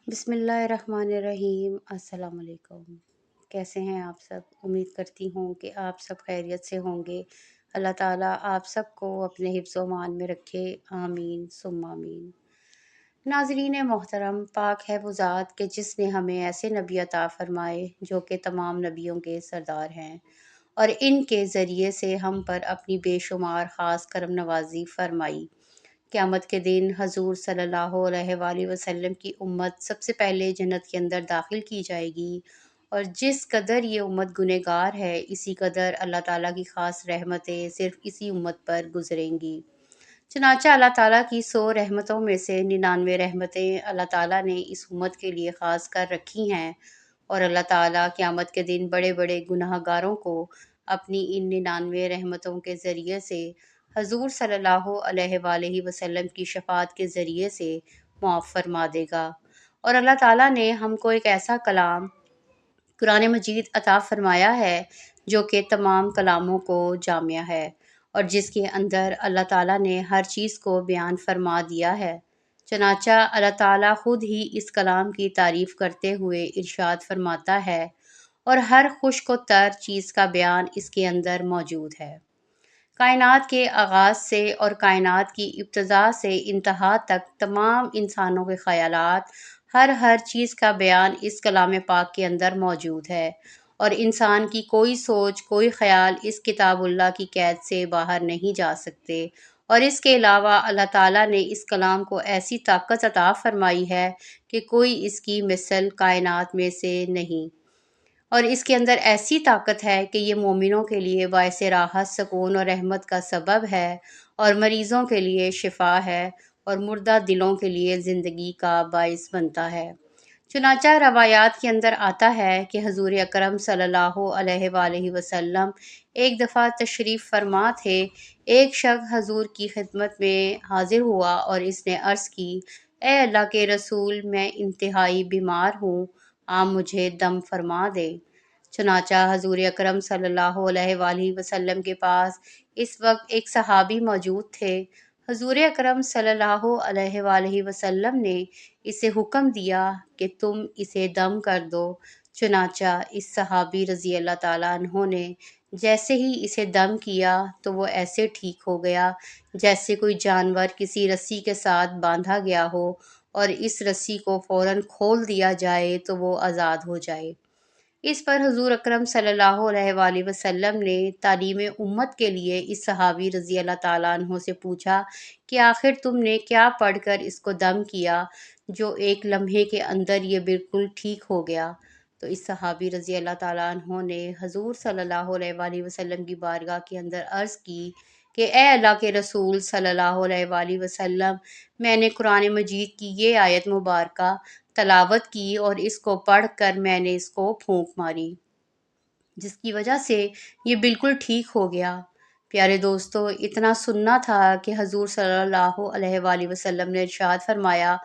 بسم اللہ الرحمن الرحیم۔ السلام علیکم۔ کیسے ہیں آپ سب؟ امید کرتی ہوں کہ آپ سب خیریت سے ہوں گے۔ اللہ تعالیٰ آپ سب کو اپنے حفظ و امان میں رکھے، آمین ثم آمین۔ ناظرین محترم، پاک ہے وہ ذات کہ جس نے ہمیں ایسے نبی عطا فرمائے جو کہ تمام نبیوں کے سردار ہیں، اور ان کے ذریعے سے ہم پر اپنی بے شمار خاص کرم نوازی فرمائی۔ قیامت کے دن حضور صلی اللہ علیہ وآلہ وسلم کی امت سب سے پہلے جنت کے اندر داخل کی جائے گی، اور جس قدر یہ امت گنہگار ہے، اسی قدر اللہ تعالیٰ کی خاص رحمتیں صرف اسی امت پر گزریں گی۔ چنانچہ اللہ تعالیٰ کی 100 رحمتوں میں سے 99 رحمتیں اللہ تعالیٰ نے اس امت کے لیے خاص کر رکھی ہیں، اور اللہ تعالیٰ قیامت کے دن بڑے بڑے گناہ گاروں کو اپنی ان 99 رحمتوں کے ذریعے سے حضور صلی اللہ علیہ وآلہ وسلم کی شفاعت کے ذریعے سے معاف فرما دے گا۔ اور اللہ تعالیٰ نے ہم کو ایک ایسا کلام قرآن مجید عطا فرمایا ہے جو کہ تمام کلاموں کو جامع ہے، اور جس کے اندر اللہ تعالیٰ نے ہر چیز کو بیان فرما دیا ہے۔ چنانچہ اللہ تعالیٰ خود ہی اس کلام کی تعریف کرتے ہوئے ارشاد فرماتا ہے، اور ہر خشک و تر چیز کا بیان اس کے اندر موجود ہے۔ کائنات کے آغاز سے اور کائنات کی ابتدا سے انتہا تک تمام انسانوں کے خیالات، ہر چیز کا بیان اس کلام پاک کے اندر موجود ہے، اور انسان کی کوئی سوچ، کوئی خیال اس کتاب اللہ کی قید سے باہر نہیں جا سکتے۔ اور اس کے علاوہ اللہ تعالیٰ نے اس کلام کو ایسی طاقت عطا فرمائی ہے کہ کوئی اس کی مثل کائنات میں سے نہیں، اور اس کے اندر ایسی طاقت ہے کہ یہ مومنوں کے لیے باعث راحت، سکون اور رحمت کا سبب ہے، اور مریضوں کے لیے شفا ہے، اور مردہ دلوں کے لیے زندگی کا باعث بنتا ہے۔ چنانچہ روایات کے اندر آتا ہے کہ حضور اکرم صلی اللہ علیہ وآلہ وسلم ایک دفعہ تشریف فرما تھے۔ ایک شخص حضور کی خدمت میں حاضر ہوا اور اس نے عرض کی، اے اللہ کے رسول، میں انتہائی بیمار ہوں، آپ مجھے دم فرما دیں۔ چنانچہ حضور اکرم صلی اللہ علیہ وآلہ وسلم کے پاس اس وقت ایک صحابی موجود تھے۔ حضور اکرم صلی اللہ علیہ وآلہ وسلم نے اسے حکم دیا کہ تم اسے دم کر دو۔ چنانچہ اس صحابی رضی اللہ تعالیٰ عنہ نے جیسے ہی اسے دم کیا تو وہ ایسے ٹھیک ہو گیا جیسے کوئی جانور کسی رسی کے ساتھ باندھا گیا ہو، اور اس رسی کو فوراً کھول دیا جائے تو وہ آزاد ہو جائے۔ اس پر حضور اکرم صلی اللہ علیہ وآلہ وسلم نے تعلیم امت کے لیے اس صحابی رضی اللہ تعالیٰ عنہ سے پوچھا کہ آخر تم نے کیا پڑھ کر اس کو دم کیا جو ایک لمحے کے اندر یہ بالکل ٹھیک ہو گیا؟ تو اس صحابی رضی اللہ تعالیٰ عنہ نے حضور صلی اللہ علیہ وآلہ وسلم کی بارگاہ کے اندر عرض کی کہ اے اللہ کے رسول صلی اللہ علیہ وآلہ وسلم، میں نے قرآن مجید کی یہ آیت مبارکہ تلاوت کی، اور اس کو پڑھ کر میں نے اس کو پھونک ماری، جس کی وجہ سے یہ بالکل ٹھیک ہو گیا۔ پیارے دوستو، اتنا سننا تھا کہ حضور صلی اللہ علیہ وآلہ وسلم نے ارشاد فرمایا،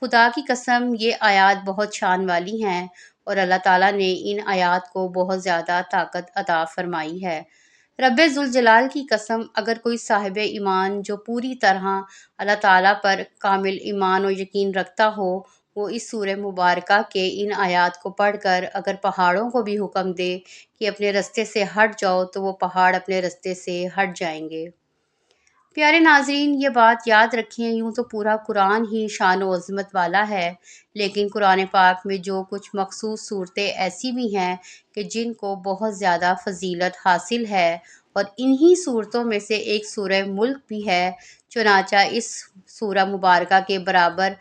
خدا کی قسم یہ آیات بہت شان والی ہیں، اور اللہ تعالیٰ نے ان آیات کو بہت زیادہ طاقت عطا فرمائی ہے۔ رب ذوالجلال کی قسم، اگر کوئی صاحب ایمان جو پوری طرح اللہ تعالیٰ پر کامل ایمان و یقین رکھتا ہو، وہ اس سورہ مبارکہ کے ان آیات کو پڑھ کر اگر پہاڑوں کو بھی حکم دے کہ اپنے رستے سے ہٹ جاؤ تو وہ پہاڑ اپنے رستے سے ہٹ جائیں گے۔ پیارے ناظرین، یہ بات یاد رکھیں، یوں تو پورا قرآن ہی شان و عظمت والا ہے، لیکن قرآن پاک میں جو کچھ مخصوص صورتیں ایسی بھی ہیں کہ جن کو بہت زیادہ فضیلت حاصل ہے، اور انہی صورتوں میں سے ایک سورہ ملک بھی ہے۔ چنانچہ اس سورہ مبارکہ کے برابر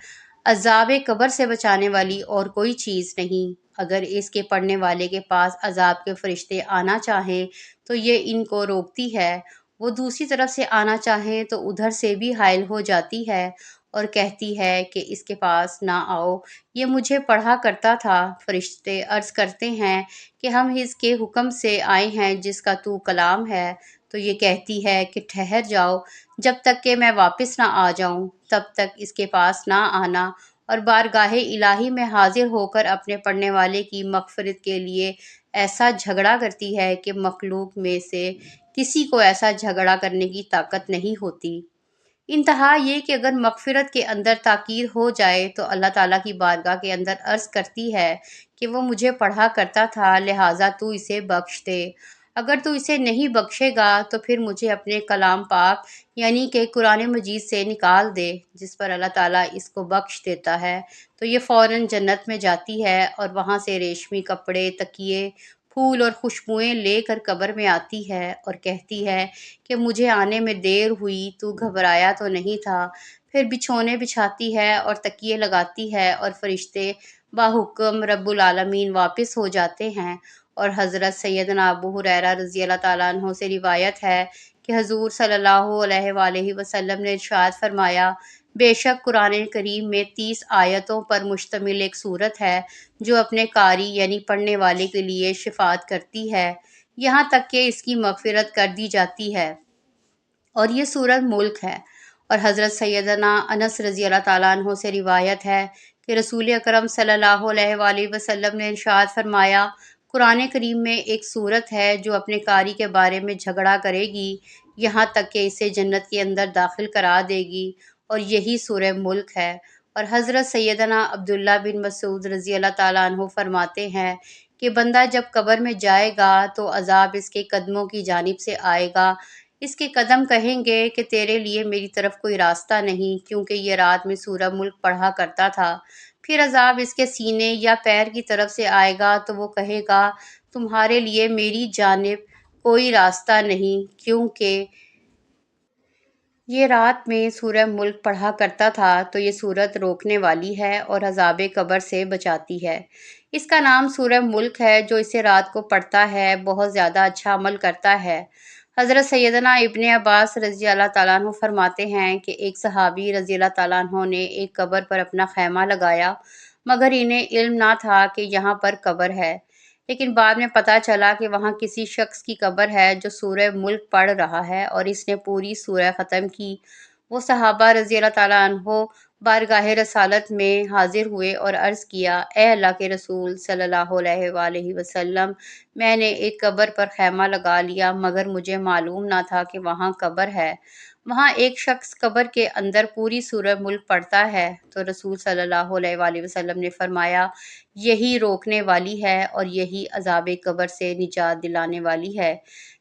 عذاب قبر سے بچانے والی اور کوئی چیز نہیں۔ اگر اس کے پڑھنے والے کے پاس عذاب کے فرشتے آنا چاہیں تو یہ ان کو روکتی ہے، وہ دوسری طرف سے آنا چاہیں تو ادھر سے بھی حائل ہو جاتی ہے اور کہتی ہے کہ اس کے پاس نہ آؤ، یہ مجھے پڑھا کرتا تھا۔ فرشتے عرض کرتے ہیں کہ ہم اس کے حکم سے آئے ہیں جس کا تو کلام ہے، تو یہ کہتی ہے کہ ٹھہر جاؤ، جب تک کہ میں واپس نہ آ جاؤں تب تک اس کے پاس نہ آنا، اور بارگاہ الہی میں حاضر ہو کر اپنے پڑھنے والے کی مغفرت کے لیے ایسا جھگڑا کرتی ہے کہ مخلوق میں سے کسی کو ایسا جھگڑا کرنے کی طاقت نہیں ہوتی۔ انتہا یہ کہ اگر مغفرت کے اندر تاخیر ہو جائے تو اللہ تعالیٰ کی بارگاہ کے اندر عرض کرتی ہے کہ وہ مجھے پڑھا کرتا تھا، لہٰذا تو اسے بخش دے۔ اگر تو اسے نہیں بخشے گا تو پھر مجھے اپنے کلام پاک یعنی کہ قرآن مجید سے نکال دے، جس پر اللہ تعالیٰ اس کو بخش دیتا ہے تو یہ فوراً جنت میں جاتی ہے اور وہاں سے ریشمی کپڑے، تکیے، پھول اور خوشبوئیں لے کر قبر میں آتی ہے اور کہتی ہے کہ مجھے آنے میں دیر ہوئی، تو گھبرایا تو نہیں تھا؟ پھر بچھونے بچھاتی ہے اور تکیے لگاتی ہے اور فرشتے باحکم رب العالمین واپس ہو جاتے ہیں۔ اور حضرت سیدنا ابو ہریرہ رضی اللہ تعالیٰ عنہ سے روایت ہے کہ حضور صلی اللہ علیہ وآلہ وسلم نے ارشاد فرمایا، بے شک قرآن کریم میں 30 آیتوں پر مشتمل ایک سورت ہے جو اپنے قاری یعنی پڑھنے والے کے لیے شفاعت کرتی ہے، یہاں تک کہ اس کی مغفرت کر دی جاتی ہے، اور یہ سورت ملک ہے۔ اور حضرت سیدنا انس رضی اللہ تعالیٰ عنہ سے روایت ہے کہ رسول اکرم صلی اللہ علیہ وآلہ وسلم نے ارشاد فرمایا، قرآن کریم میں ایک سورت ہے جو اپنے قاری کے بارے میں جھگڑا کرے گی یہاں تک کہ اسے جنت کے اندر داخل کرا دے گی، اور یہی سورہ ملک ہے۔ اور حضرت سیدنا عبداللہ بن مسعود رضی اللہ تعالیٰ عنہ فرماتے ہیں کہ بندہ جب قبر میں جائے گا تو عذاب اس کے قدموں کی جانب سے آئے گا، اس کے قدم کہیں گے کہ تیرے لیے میری طرف کوئی راستہ نہیں، کیونکہ یہ رات میں سورہ ملک پڑھا کرتا تھا۔ پھر عذاب اس کے سینے یا پیر کی طرف سے آئے گا تو وہ کہے گا تمہارے لیے میری جانب کوئی راستہ نہیں، کیونکہ یہ رات میں سورہ ملک پڑھا کرتا تھا۔ تو یہ سورت روکنے والی ہے اور عذاب قبر سے بچاتی ہے۔ اس کا نام سورہ ملک ہے۔ جو اسے رات کو پڑھتا ہے بہت زیادہ اچھا عمل کرتا ہے۔ حضرت سیدنا ابن عباس رضی اللہ تعالیٰ عنہ فرماتے ہیں کہ ایک صحابی رضی اللہ تعالیٰ عنہ نے ایک قبر پر اپنا خیمہ لگایا، مگر انہیں علم نہ تھا کہ یہاں پر قبر ہے، لیکن بعد میں پتہ چلا کہ وہاں کسی شخص کی قبر ہے جو سورہ ملک پڑھ رہا ہے اور اس نے پوری سورہ ختم کی۔ وہ صحابہ رضی اللہ تعالیٰ عنہ بارگاہ رسالت میں حاضر ہوئے اور عرض کیا، اے اللہ کے رسول صلی اللہ علیہ وآلہ وسلم، میں نے ایک قبر پر خیمہ لگا لیا مگر مجھے معلوم نہ تھا کہ وہاں قبر ہے۔ وہاں ایک شخص قبر کے اندر پوری سورہ ملک پڑھتا ہے، تو رسول صلی اللہ علیہ وآلہ وسلم نے فرمایا، یہی روکنے والی ہے اور یہی عذاب قبر سے نجات دلانے والی ہے،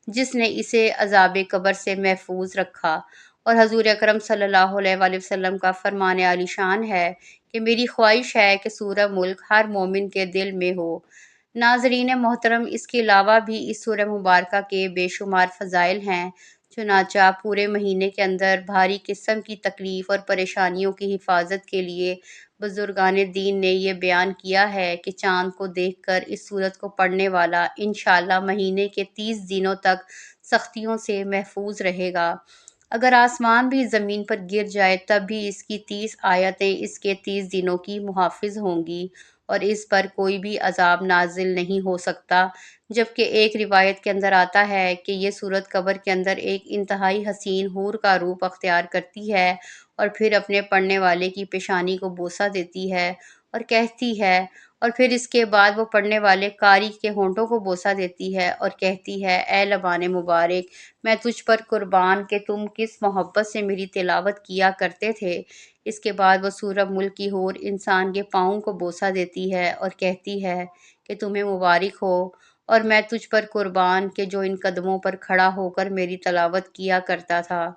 جس نے اسے عذاب قبر سے محفوظ رکھا۔ اور حضور اکرم صلی اللہ علیہ وآلہ وسلم کا فرمان عالی شان ہے کہ میری خواہش ہے کہ سورہ ملک ہر مومن کے دل میں ہو۔ ناظرین محترم، اس کے علاوہ بھی اس سورہ مبارکہ کے بے شمار فضائل ہیں، چنانچہ پورے مہینے کے اندر بھاری قسم کی تکلیف اور پریشانیوں کی حفاظت کے لیے بزرگان دین نے یہ بیان کیا ہے کہ چاند کو دیکھ کر اس سورت کو پڑھنے والا انشاءاللہ مہینے کے 30 دنوں تک سختیوں سے محفوظ رہے گا۔ اگر آسمان بھی زمین پر گر جائے تب بھی اس کی 30 آیتیں اس کے 30 دنوں کی محافظ ہوں گی اور اس پر کوئی بھی عذاب نازل نہیں ہو سکتا، جبکہ ایک روایت کے اندر آتا ہے کہ یہ سورت قبر کے اندر ایک انتہائی حسین حور کا روپ اختیار کرتی ہے اور پھر اپنے پڑھنے والے کی پیشانی کو بوسہ دیتی ہے اور کہتی ہے، اور پھر اس کے بعد وہ پڑھنے والے قاری کے ہونٹوں کو بوسہ دیتی ہے اور کہتی ہے، اے لبان مبارک، میں تجھ پر قربان کہ تم کس محبت سے میری تلاوت کیا کرتے تھے۔ اس کے بعد وہ سورہ ملک کی حور انسان کے پاؤں کو بوسہ دیتی ہے اور کہتی ہے کہ تمہیں مبارک ہو، اور میں تجھ پر قربان کہ جو ان قدموں پر کھڑا ہو کر میری تلاوت کیا کرتا تھا۔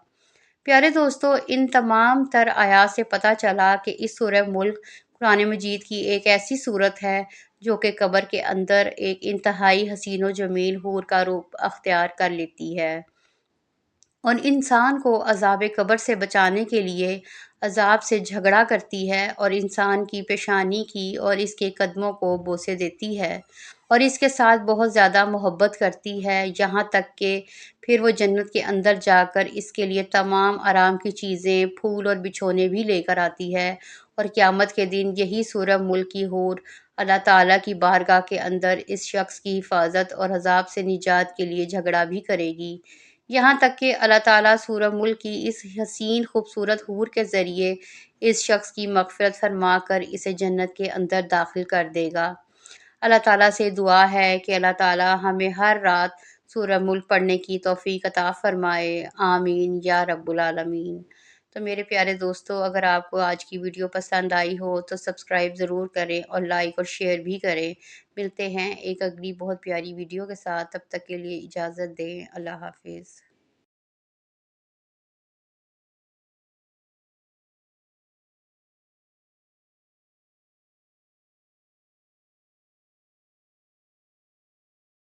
پیارے دوستو، ان تمام تر آیات سے پتہ چلا کہ اس سورہ ملک قرآن مجید کی ایک ایسی صورت ہے جو کہ قبر کے اندر ایک انتہائی حسین و جمیل حور کا روپ اختیار کر لیتی ہے اور انسان کو عذاب قبر سے بچانے کے لیے عذاب سے جھگڑا کرتی ہے اور انسان کی پیشانی کی اور اس کے قدموں کو بوسے دیتی ہے اور اس کے ساتھ بہت زیادہ محبت کرتی ہے، یہاں تک کہ پھر وہ جنت کے اندر جا کر اس کے لیے تمام آرام کی چیزیں، پھول اور بچھونے بھی لے کر آتی ہے، اور قیامت کے دن یہی سورہ ملک کی حور اللہ تعالیٰ کی بارگاہ کے اندر اس شخص کی حفاظت اور عذاب سے نجات کے لیے جھگڑا بھی کرے گی، یہاں تک کہ اللہ تعالیٰ سورہ ملک کی اس حسین خوبصورت حور کے ذریعے اس شخص کی مغفرت فرما کر اسے جنت کے اندر داخل کر دے گا۔ اللہ تعالیٰ سے دعا ہے کہ اللہ تعالیٰ ہمیں ہر رات سورہ ملک پڑھنے کی توفیق عطا فرمائے، آمین یا رب العالمین۔ تو میرے پیارے دوستوں، اگر آپ کو آج کی ویڈیو پسند آئی ہو تو سبسکرائب ضرور کریں اور لائک اور شیئر بھی کریں۔ ملتے ہیں ایک اگلی بہت پیاری ویڈیو کے ساتھ، تب تک کے لیے اجازت دیں۔ اللہ حافظ۔